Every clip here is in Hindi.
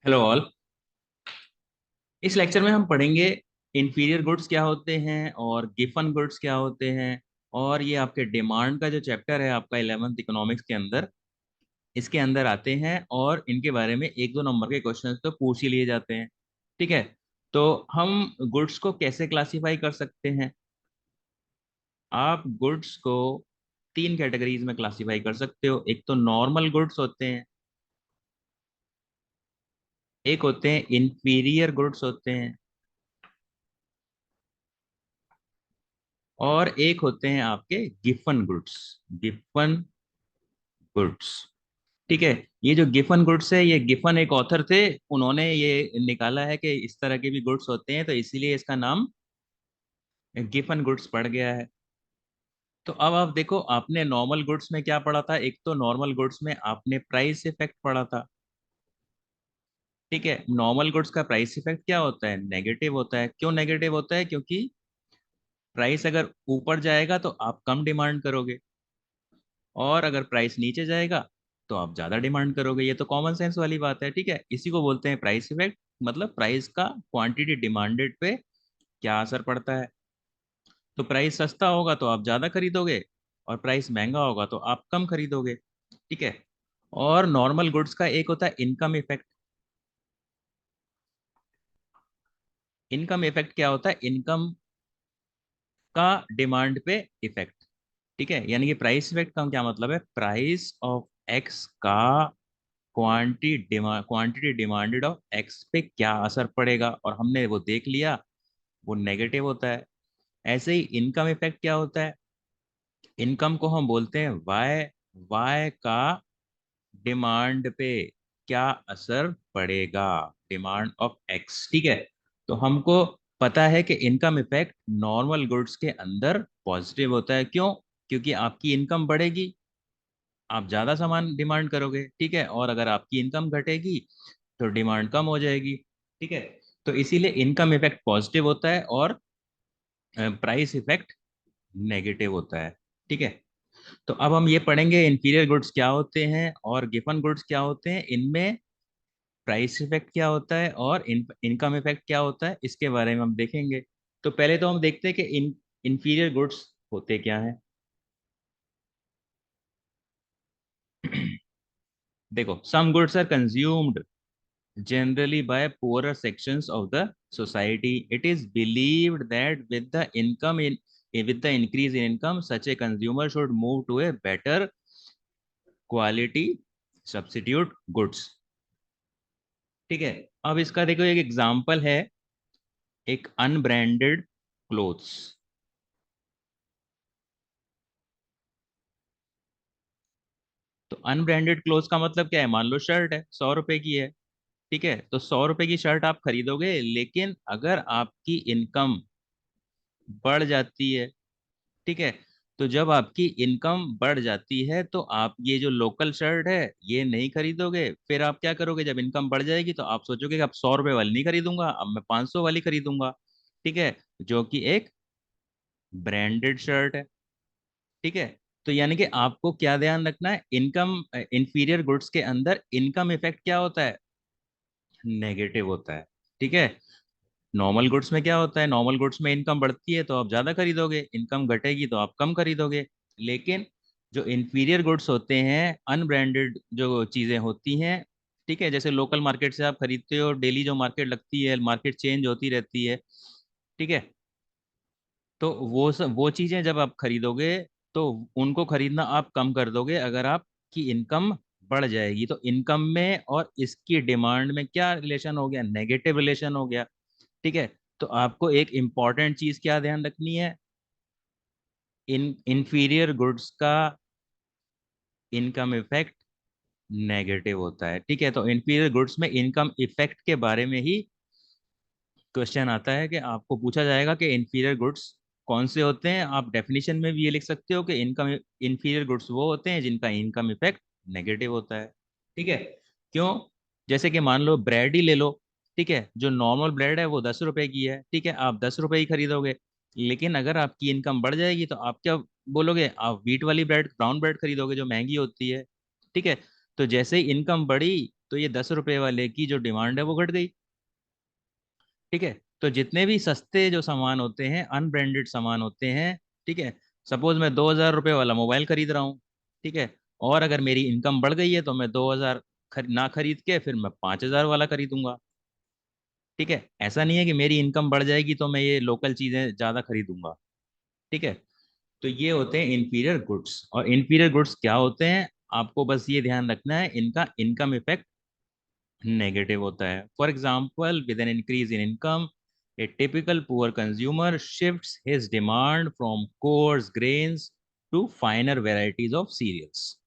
Hello all. इस लेक्चर में हम पढ़ेंगे इंफीरियर गुड्स क्या होते हैं और गिफन गुड्स क्या होते हैं। और ये आपके डिमांड का जो चैप्टर है आपका 11th इकोनॉमिक्स के अंदर, इसके अंदर आते हैं और इनके बारे में एक दो नंबर के क्वेश्चंस तो पूछ ही लिए जाते हैं। ठीक है। तो हम गुड्स को कैसे क्लासिफाई कर सकते हैं? आप गुड्स को तीन कैटेगरीज में क्लासिफाई कर सकते हो। एक तो नॉर्मल गुड्स होते हैं, एक होते हैं इंफीरियर गुड्स होते हैं, और एक होते हैं आपके गिफन गुड्स। Giffen goods. ठीक है। ये जो गिफन गुड्स है, ये गिफन एक ऑथर थे, उन्होंने ये निकाला है कि इस तरह के भी गुड्स होते हैं, तो इसीलिए इसका नाम गिफन गुड्स पड़ गया है। तो अब आप देखो, आपने नॉर्मल गुड्स में क्या पढ़ा था? एक तो नॉर्मल गुड्स में आपने प्राइस इफेक्ट पढ़ा था। ठीक है। नॉर्मल गुड्स का प्राइस इफेक्ट क्या होता है? नेगेटिव होता है। क्यों नेगेटिव होता है? क्योंकि प्राइस अगर ऊपर जाएगा तो आप कम डिमांड करोगे, और अगर प्राइस नीचे जाएगा तो आप ज्यादा डिमांड करोगे। ये तो कॉमन सेंस वाली बात है। ठीक है। इसी को बोलते हैं प्राइस इफेक्ट। मतलब प्राइस का क्वांटिटी डिमांडेड पे क्या असर पड़ता है। तो प्राइस सस्ता होगा तो आप ज्यादा खरीदोगे, और प्राइस महंगा होगा तो आप कम खरीदोगे। ठीक है। और नॉर्मल गुड्स का एक होता है इनकम इफेक्ट। इनकम इफेक्ट क्या होता है? इनकम का डिमांड पे इफेक्ट। ठीक है। यानी कि प्राइस इफेक्ट का क्या मतलब है? प्राइस ऑफ एक्स का क्वांटिटी डिमांडेड ऑफ एक्स पे क्या असर पड़ेगा, और हमने वो देख लिया, वो नेगेटिव होता है। ऐसे ही इनकम इफेक्ट क्या होता है? इनकम को हम बोलते हैं वाई। वाई का डिमांड पे क्या असर पड़ेगा? Demand of x. ठीक है। तो हमको पता है कि इनकम इफेक्ट नॉर्मल गुड्स के अंदर पॉजिटिव होता है। क्यों? क्योंकि आपकी इनकम बढ़ेगी, आप ज्यादा सामान डिमांड करोगे। ठीक है। और अगर आपकी इनकम घटेगी तो डिमांड कम हो जाएगी। ठीक है। तो इसीलिए इनकम इफेक्ट पॉजिटिव होता है और प्राइस इफेक्ट नेगेटिव होता है। ठीक है। तो अब हम ये पढ़ेंगे इंफीरियर गुड्स क्या होते हैं और गिवन गुड्स क्या होते हैं, इनमें प्राइस इफेक्ट क्या होता है और इनकम इफेक्ट क्या होता है, इसके बारे में हम देखेंगे। तो पहले तो हम देखते हैं कि इंफीरियर गुड्स होते क्या हैं। देखो, some goods are consumed generally by poorer sections of the society. It is believed that with the increase in income, such a consumer should move to a better quality substitute goods. ठीक है। अब इसका देखो, एक एग्जांपल है, एक अनब्रांडेड क्लोथ्स। तो अनब्रांडेड क्लोथ्स का मतलब क्या है? मान लो शर्ट है, 100 रुपए की है। ठीक है। तो 100 रुपए की शर्ट आप खरीदोगे, लेकिन अगर आपकी इनकम बढ़ जाती है, ठीक है, तो जब आपकी इनकम बढ़ जाती है तो आप ये जो लोकल शर्ट है ये नहीं खरीदोगे। फिर आप क्या करोगे? जब इनकम बढ़ जाएगी तो आप सोचोगे कि अब 100 रुपए वाली नहीं खरीदूंगा, अब मैं 500 वाली खरीदूंगा। ठीक है। जो कि एक ब्रांडेड शर्ट है। ठीक है। तो यानी कि आपको क्या ध्यान रखना है? इनकम इंफीरियर गुड्स के अंदर इनकम इफेक्ट क्या होता है? नेगेटिव होता है। ठीक है। नॉर्मल गुड्स में क्या होता है? नॉर्मल गुड्स में इनकम बढ़ती है तो आप ज्यादा खरीदोगे, इनकम घटेगी तो आप कम खरीदोगे। लेकिन जो इंफीरियर गुड्स होते हैं, अनब्रांडेड जो चीजें होती हैं, ठीक है, जैसे लोकल मार्केट से आप खरीदते हो, डेली जो मार्केट लगती है, मार्केट चेंज होती रहती है। ठीक है। तो वो चीजें जब आप खरीदोगे तो उनको खरीदना आप कम कर दोगे अगर आपकी इनकम बढ़ जाएगी। तो इनकम में और इसकी डिमांड में क्या रिलेशन हो गया? नेगेटिव रिलेशन हो गया। ठीक है। तो आपको एक इंपॉर्टेंट चीज क्या ध्यान रखनी है? इंफीरियर गुड्स का इनकम इफेक्ट नेगेटिव होता है। ठीक है। तो इंफीरियर गुड्स में इनकम इफेक्ट के बारे में ही क्वेश्चन आता है कि आपको पूछा जाएगा कि इंफीरियर गुड्स कौन से होते हैं। आप डेफिनेशन में भी ये लिख सकते हो कि इनकम इंफीरियर गुड्स वो होते हैं जिनका इनकम इफेक्ट नेगेटिव होता है। ठीक है। क्यों? जैसे कि मान लो ब्रेड ही ले लो। ठीक है। जो नॉर्मल ब्रेड है वो 10 रुपए की है। ठीक है। आप 10 रुपए ही खरीदोगे, लेकिन अगर आपकी इनकम बढ़ जाएगी तो आप क्या बोलोगे? आप व्हीट वाली ब्रेड, ब्राउन ब्रेड खरीदोगे जो महंगी होती है। ठीक है। तो जैसे ही इनकम बढ़ी तो ये 10 रुपए वाले की जो डिमांड है वो घट गई। ठीक है। तो जितने भी सस्ते जो सामान होते हैं, अनब्रांडेड सामान होते हैं, ठीक है, सपोज मैं 2,000 रुपये वाला मोबाइल खरीद रहा हूँ, ठीक है, और अगर मेरी इनकम बढ़ गई है तो मैं 2,000 ना खरीद के फिर मैं 5,000 वाला खरीदूंगा। ठीक है, ऐसा नहीं है कि मेरी इनकम बढ़ जाएगी तो मैं ये लोकल चीजें ज्यादा खरीदूंगा। ठीक है। तो ये होते हैं इन्फीरियर गुड्स। और इन्फीरियर गुड्स क्या होते हैं, आपको बस ये ध्यान रखना है, इनका इनकम इफेक्ट नेगेटिव होता है। For example, with an increase in income, a typical poor consumer shifts his demand from coarse grains to finer varieties of cereals.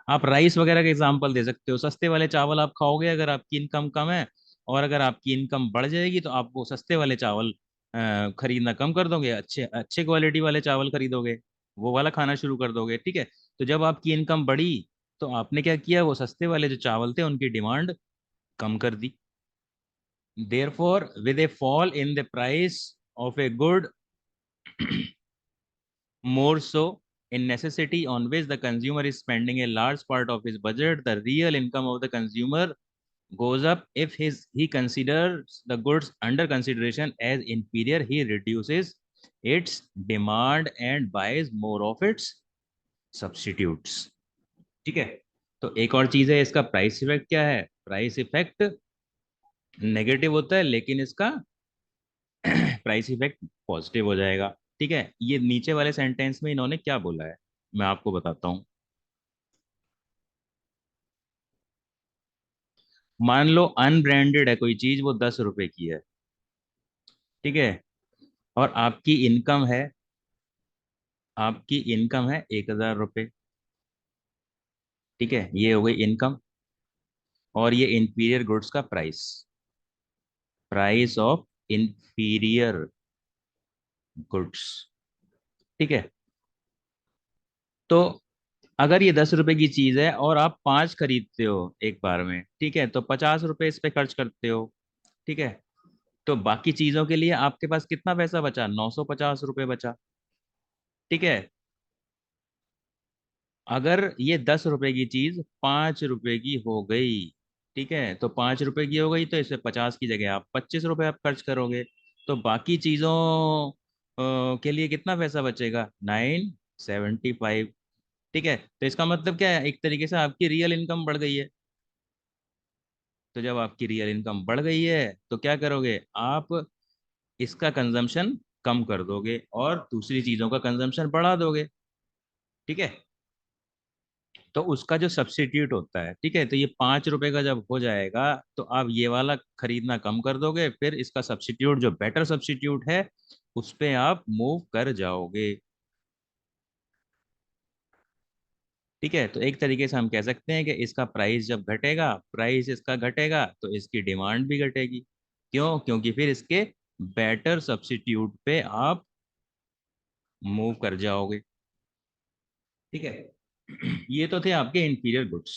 आप राइस वगैरह का एग्जाम्पल दे सकते हो। सस्ते वाले चावल आप खाओगे अगर आपकी इनकम कम है, और अगर आपकी इनकम बढ़ जाएगी तो आप वो सस्ते वाले चावल खरीदना कम कर दोगे, अच्छे अच्छे क्वालिटी वाले चावल खरीदोगे, वो वाला खाना शुरू कर दोगे। ठीक है। तो जब आपकी इनकम बढ़ी तो आपने क्या किया, वो सस्ते वाले जो चावल थे उनकी डिमांड कम कर दी। Therefore, with a fall in the price of a good, more so in necessity on which the consumer is spending a large part of his budget, the real income of the consumer goes up. If he considers the goods under consideration as inferior, he reduces its demand and buys more of its substitutes. ठीक है। तो एक और चीज है, इसका प्राइस इफेक्ट क्या है, प्राइस इफेक्ट नेगेटिव होता है, लेकिन इसका प्राइस इफेक्ट पॉजिटिव हो जाएगा। ठीक है। ये नीचे वाले सेंटेंस में इन्होंने क्या बोला है, मैं आपको बताता हूँ। मान लो अनब्रांडेड है कोई चीज, वो 10 रुपए की है। ठीक है। और आपकी इनकम है 1,000 रुपये। ठीक है, ये हो गई इनकम। और ये इंफीरियर गुड्स का price, price of inferior goods. ठीक है। तो अगर ये 10 रुपए की चीज है और आप 5 खरीदते हो एक बार में, ठीक है, तो 50 रुपए इस पे खर्च करते हो। ठीक है। तो बाकी चीजों के लिए आपके पास कितना पैसा बचा, 950 रुपये बचा। ठीक है। अगर ये 10 रुपए की चीज 5 रुपए की हो गई, ठीक है, तो 5 रुपए की हो गई तो इसे 50 की जगह आप 25 रुपए आप खर्च करोगे। तो बाकी चीजों के लिए कितना पैसा बचेगा, 975। ठीक है। तो इसका मतलब क्या है, एक तरीके से आपकी रियल इनकम बढ़ गई है। तो जब आपकी रियल इनकम बढ़ गई है तो क्या करोगे आप, इसका कंजम्पशन कम कर दोगे और दूसरी चीजों का कंजम्पशन बढ़ा दोगे। ठीक है। तो उसका जो सब्स्टिट्यूट होता है, ठीक है, तो ये 5 रुपए का जब हो जाएगा तो आप ये वाला खरीदना कम कर दोगे, फिर इसका सब्स्टिट्यूट जो बेटर सब्स्टिट्यूट है उस पे आप मूव कर जाओगे। ठीक है। तो एक तरीके से हम कह सकते हैं कि इसका प्राइस जब घटेगा, प्राइस इसका घटेगा तो इसकी डिमांड भी घटेगी। क्यों, क्योंकि फिर इसके बेटर सब्स्टिट्यूट पे आप मूव कर जाओगे। ठीक है। ये तो थे आपके इंफीरियर गुड्स।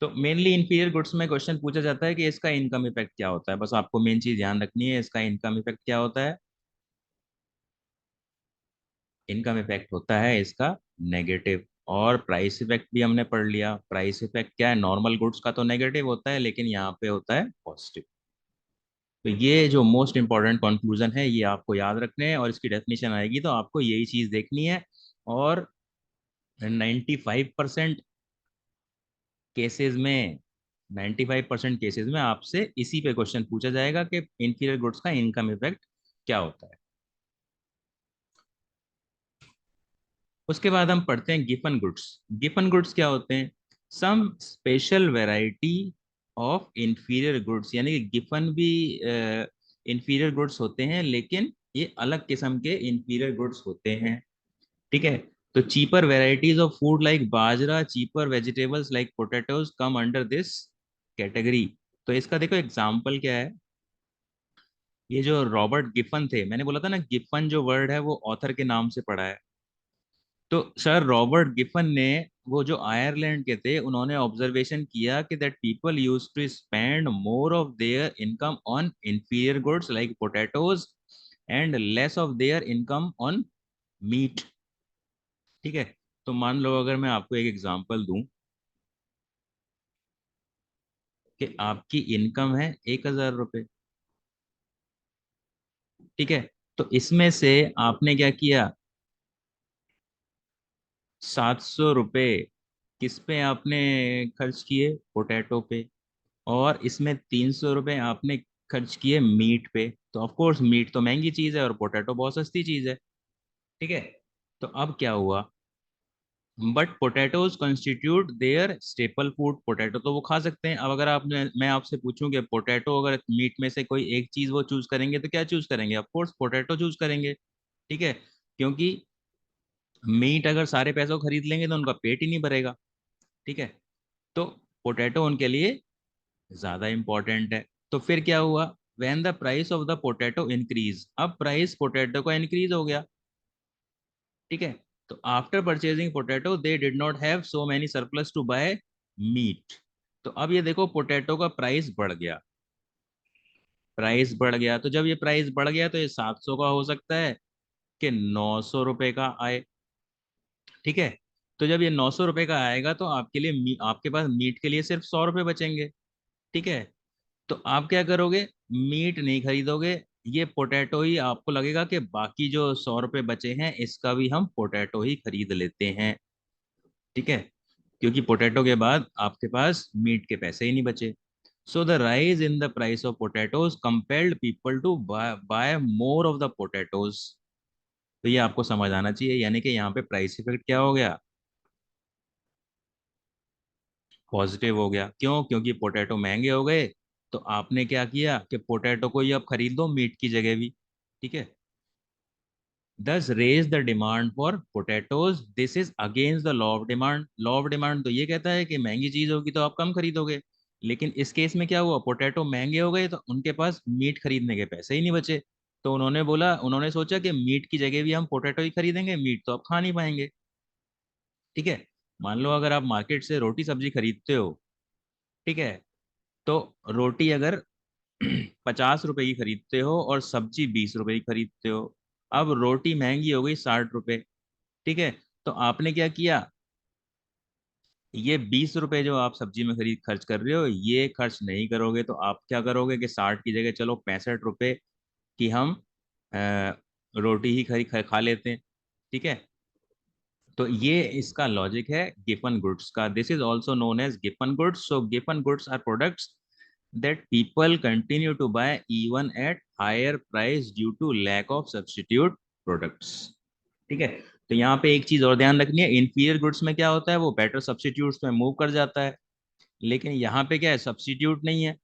तो मेनली इंफीरियर गुड्स में क्वेश्चन पूछा जाता है कि इसका इनकम इफेक्ट क्या होता है, बस आपको मेन चीज ध्यान रखनी है, इसका इनकम इफेक्ट क्या होता है। इनकम इफेक्ट होता है इसका नेगेटिव। और प्राइस इफेक्ट भी हमने पढ़ लिया, प्राइस इफेक्ट क्या है, नॉर्मल गुड्स का तो नेगेटिव होता है लेकिन यहाँ पे होता है पॉजिटिव। तो ये जो मोस्ट इंपॉर्टेंट कंक्लूजन है ये आपको याद रखने हैं, और इसकी डेफिनेशन आएगी तो आपको यही चीज देखनी है। और 95% केसेस में 95% केसेस में आपसे इसी पे क्वेश्चन पूछा जाएगा कि इंफीरियर गुड्स का इनकम इफेक्ट क्या होता है। उसके बाद हम पढ़ते हैं गिफन गुड्स। गिफन गुड्स क्या होते हैं, some special variety of inferior goods, यानी कि गिफन भी इंफीरियर गुड्स होते हैं लेकिन ये अलग किस्म के इंफीरियर गुड्स होते हैं। ठीक है। तो cheaper varieties of food like bajra, cheaper vegetables like potatoes come under this category. तो इसका देखो एग्जाम्पल क्या है, ये जो रॉबर्ट गिफन थे, मैंने बोला था ना गिफन जो वर्ड है वो ऑथर के नाम से पढ़ा है। तो सर रॉबर्ट गिफन ने, वो जो आयरलैंड के थे, उन्होंने ऑब्जर्वेशन किया कि that people use to spend more of their income on inferior goods like potatoes and less of their income on meat. ठीक है। तो मान लो अगर मैं आपको एक एग्जांपल दूं, कि आपकी इनकम है 1,000 रुपये, ठीक है। तो इसमें से आपने क्या किया, 700 रुपये किस पे आपने खर्च किए, पोटैटो पे। और इसमें 300 रुपये आपने खर्च किए मीट पे। तो ऑफ कोर्स मीट तो महंगी चीज़ है और पोटैटो बहुत सस्ती चीज़ है, ठीक है। तो अब क्या हुआ, but potatoes constitute their staple food. Potato तो वो खा सकते हैं। अब अगर आप, मैं आपसे पूछूं कि पोटैटो अगर मीट में से कोई एक चीज़ वो चूज करेंगे तो क्या चूज करेंगे, ऑफ कोर्स पोटैटो चूज करेंगे, ठीक है। क्योंकि मीट अगर सारे पैसों खरीद लेंगे तो उनका पेट ही नहीं भरेगा, ठीक है। तो पोटैटो उनके लिए ज्यादा इंपॉर्टेंट है। तो फिर क्या हुआ, when the price of the potato increase, अब प्राइस पोटैटो का इंक्रीज हो गया, ठीक है। तो after purchasing potato they did not have so many surplus to buy meat. तो अब ये देखो पोटैटो का प्राइस बढ़ गया, प्राइस बढ़ गया। तो जब ये प्राइस बढ़ गया तो ये 700 का हो सकता है कि 900 रुपये का आए, ठीक है। तो जब ये 900 रुपये का आएगा तो आपके लिए आपके पास मीट के लिए सिर्फ 100 रुपये बचेंगे, ठीक है। तो आप क्या करोगे, मीट नहीं खरीदोगे, ये पोटैटो ही आपको लगेगा कि बाकी जो 100 रुपये बचे हैं इसका भी हम पोटैटो ही खरीद लेते हैं, ठीक है। क्योंकि पोटैटो के बाद आपके पास मीट के पैसे ही नहीं बचे। So the rise in the price of potatoes compelled people to buy more of the potatoes. तो ये आपको समझ आना चाहिए, यानी कि यहाँ पे प्राइस इफेक्ट क्या हो गया, पॉजिटिव हो गया। क्यों, क्योंकि पोटैटो महंगे हो गए। तो आपने क्या किया कि पोटैटो को ही अब खरीद लो मीट की जगह भी, ठीक है। Thus raise the demand for potatoes, this is against the law of demand. Law of demand तो ये कहता है कि महंगी चीज होगी तो आप कम खरीदोगे, लेकिन इस केस में क्या हुआ, पोटैटो महंगे हो गए तो उनके पास मीट खरीदने के पैसे ही नहीं बचे। तो उन्होंने बोला, उन्होंने सोचा कि मीट की जगह भी हम पोटैटो ही खरीदेंगे, मीट तो आप खा नहीं पाएंगे, ठीक है। मान लो अगर आप मार्केट से रोटी सब्जी खरीदते हो, ठीक है। तो रोटी अगर 50 रुपए की खरीदते हो और सब्जी 20 रुपए की खरीदते हो, अब रोटी महंगी हो गई 60 रुपए, ठीक है। तो आपने क्या किया, ये 20 रुपए जो आप सब्जी में खरीद खर्च कर रहे हो ये खर्च नहीं करोगे, तो आप क्या करोगे कि 60 की जगह चलो 65 रुपए की हम रोटी ही खरीद खा लेते हैं, ठीक है। तो ये इसका लॉजिक है गिफन गुड्स का। This is also known as Giffen goods. So Giffen goods are products that people continue to buy even at higher price due to lack of substitute products, ठीक है। तो यहाँ पे एक चीज और ध्यान रखनी है, इंफीरियर गुड्स में क्या होता है, वो बेटर सब्स्टिट्यूट्स में मूव कर जाता है, लेकिन यहाँ पे क्या है, सब्स्टिट्यूट नहीं है,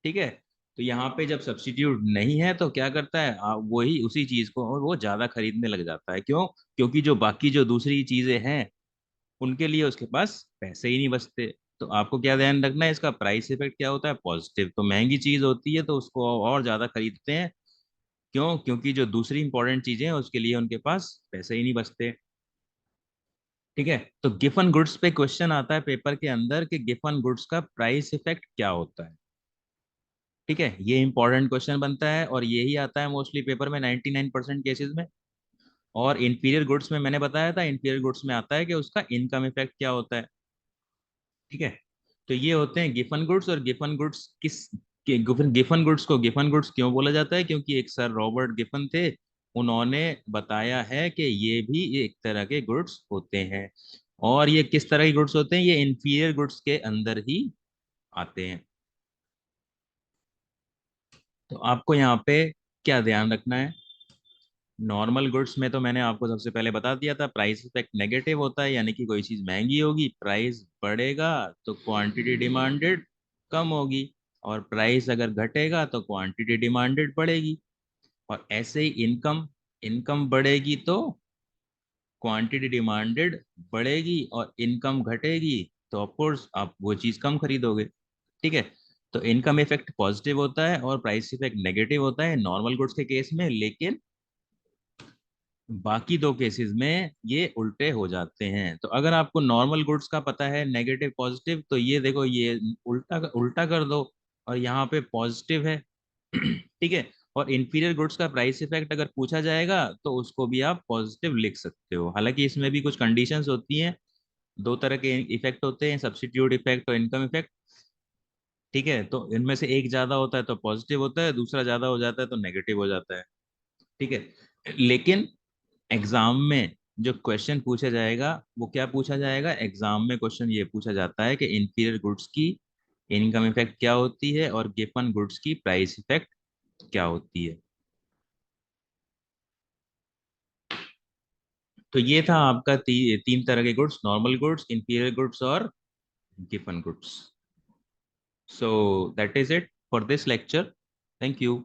ठीक है। तो यहाँ पे जब सब्स्टिट्यूट नहीं है तो क्या करता है, वही उसी चीज को वो ज्यादा खरीदने लग जाता है। क्यों, क्योंकि जो बाकी जो दूसरी चीजें हैं उनके लिए उसके पास पैसे ही नहीं बचते। तो आपको क्या ध्यान रखना है, इसका प्राइस इफेक्ट क्या होता है, पॉजिटिव। तो महंगी चीज होती है तो उसको और ज्यादा खरीदते हैं। क्यों, क्योंकि जो दूसरी इंपॉर्टेंट चीजें हैं उसके लिए उनके पास पैसे ही नहीं बचते, ठीक है। तो गिफन गुड्स पे क्वेश्चन आता है पेपर के अंदर कि गिफन गुड्स का प्राइस इफेक्ट क्या होता है, ठीक है। ये इंपॉर्टेंट क्वेश्चन बनता है और यही आता है मोस्टली पेपर में 99% केसेस में। और इंफीरियर गुड्स में मैंने बताया था, इंफीरियर गुड्स में आता है कि उसका इनकम इफेक्ट क्या होता है, ठीक है। तो ये होते हैं गिफन गुड्स। और Giffen goods Giffen Giffen goods को गिफन गुड्स क्यों बोला जाता है, क्योंकि एक सर रॉबर्ट गिफन थे, उन्होंने बताया है कि ये भी एक तरह के गुड्स होते हैं। और ये किस तरह के गुड्स होते हैं, ये इंफीरियर गुड्स के अंदर ही आते हैं। तो आपको यहाँ पे क्या ध्यान रखना है, नॉर्मल गुड्स में तो मैंने आपको सबसे पहले बता दिया था, प्राइस इफेक्ट नेगेटिव होता है, यानी कि कोई चीज़ महंगी होगी प्राइस बढ़ेगा तो क्वांटिटी डिमांडेड कम होगी, और प्राइस अगर घटेगा तो क्वांटिटी डिमांडेड बढ़ेगी। और ऐसे ही इनकम, इनकम बढ़ेगी तो क्वांटिटी डिमांडेड बढ़ेगी, और इनकम घटेगी तो ऑफकोर्स आप वो चीज़ कम खरीदोगे, ठीक है। तो इनकम इफेक्ट पॉजिटिव होता है और प्राइस इफेक्ट नेगेटिव होता है नॉर्मल गुड्स के केस में, लेकिन बाकी दो केसेस में ये उल्टे हो जाते हैं। तो अगर आपको नॉर्मल गुड्स का पता है नेगेटिव पॉजिटिव, तो ये देखो ये उल्टा उल्टा कर दो और यहाँ पे पॉजिटिव है, ठीक है। और इंफीरियर गुड्स का प्राइस इफेक्ट अगर पूछा जाएगा तो उसको भी आप पॉजिटिव लिख सकते हो। हालांकि इसमें भी कुछ कंडीशंस होती हैं, दो तरह के इफेक्ट होते हैं, सब्स्टिट्यूट इफेक्ट और इनकम इफेक्ट। ठीक है, तो इनमें से एक ज्यादा होता है तो पॉजिटिव होता है, दूसरा ज्यादा हो जाता है तो नेगेटिव हो जाता है। ठीक है, लेकिन एग्जाम में जो क्वेश्चन पूछा जाएगा वो क्या पूछा जाएगा, एग्जाम में क्वेश्चन ये पूछा जाता है कि इंफीरियर गुड्स की इनकम इफेक्ट क्या होती है और गिवन गुड्स की प्राइस इफेक्ट क्या होती है। तो ये था आपका तीन तरह के goods, normal goods, inferior goods और गिवन goods. So that is it for this lecture. Thank you.